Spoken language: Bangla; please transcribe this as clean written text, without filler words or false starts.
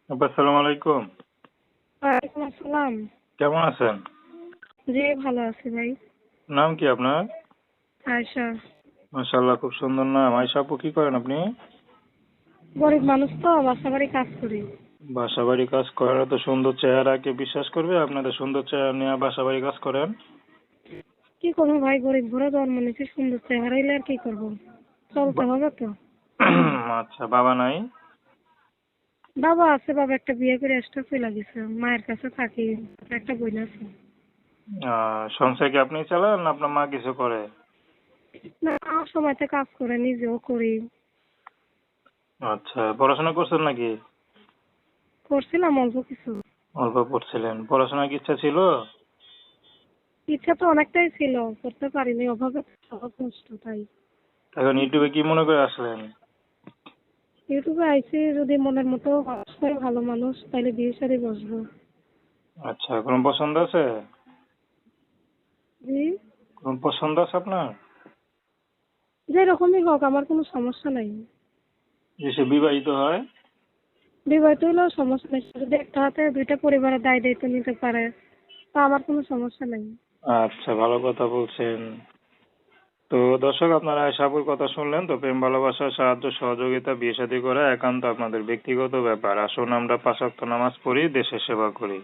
আপা, আসসালামু আলাইকুম। ওয়ালাইকুম আসসালাম। কেমন আছেন? জি ভালো আছি ভাই। নাম কি আপনার? আয়শা। মাশাআল্লাহ, খুব সুন্দর নাম। আয়েশা আপু, কি করেন আপনি? গরিব মানুষ তো বাসা বাড়ি কাজ করি। বাসা বাড়ি কাজ করেন? তো সুন্দর চেহারা, কে বিশ্বাস করবে আপনাদের সুন্দর চেহারা নিয়ে বাসা বাড়ি কাজ করেন? কি করবো ভাই, গরিব ঘরে জন্ম নিয়েছি, সুন্দর চেহারা হইলে আর কি করবো, চলতে বা- হবে তো। আচ্ছা, বাবা নাই? বাবা আছে, বাবা একটা বিয়ে করে এসে চলে গেছে, মায়ের কাছে থাকি, একটা বোন আছে। সংসার কি আপনি চালান না আপনার মা কিছু করে? না, আমার সময়তে কাজ করে, নিজেও করি। আচ্ছা, পড়াশোনা করছেন নাকি? করছিলাম অল্প কিছু। অল্প পড়ছিলেন? পড়াশোনার কি ইচ্ছা ছিল? ইচ্ছা তো অনেকটাই ছিল, করতে পারিনি, অভাবে সব নষ্ট তাই। এখন ইউটিউবে কি মনে করে আসলেন? ইউটিউবে আইসি, যদি মনের মতো মানুষ হয়, ভালো মানুষ, তাইলে বিয়ে শাদী বসবো। আচ্ছা, কোনো পছন্দ আছে? জি, কোন পছন্দ আছে আপনার? যেরকমই হোক আমার কোনো সমস্যা নাই। যে সে বিবাহিত হয়? বিবাহিত হলেও সমস্যা নেই, সে যদি একটা হাতে দুইটা পরিবারের দায় দায়িত্ব নিতে পারে, তা আমার কোনো সমস্যা নেই। আচ্ছা, ভালো কথা বলছেন। তো দর্শক, আপনারা আয়েশা আপুর কথা শুনলেন। তো প্রেম ভালোবাসা, সাহায্য সহযোগিতা, বিয়ে শাদী করা একান্ত আপনাদের ব্যক্তিগত ব্যাপার। আসুন আমরা 5 ওয়াক্ত নামাজ পড়ি, দেশের সেবা করি।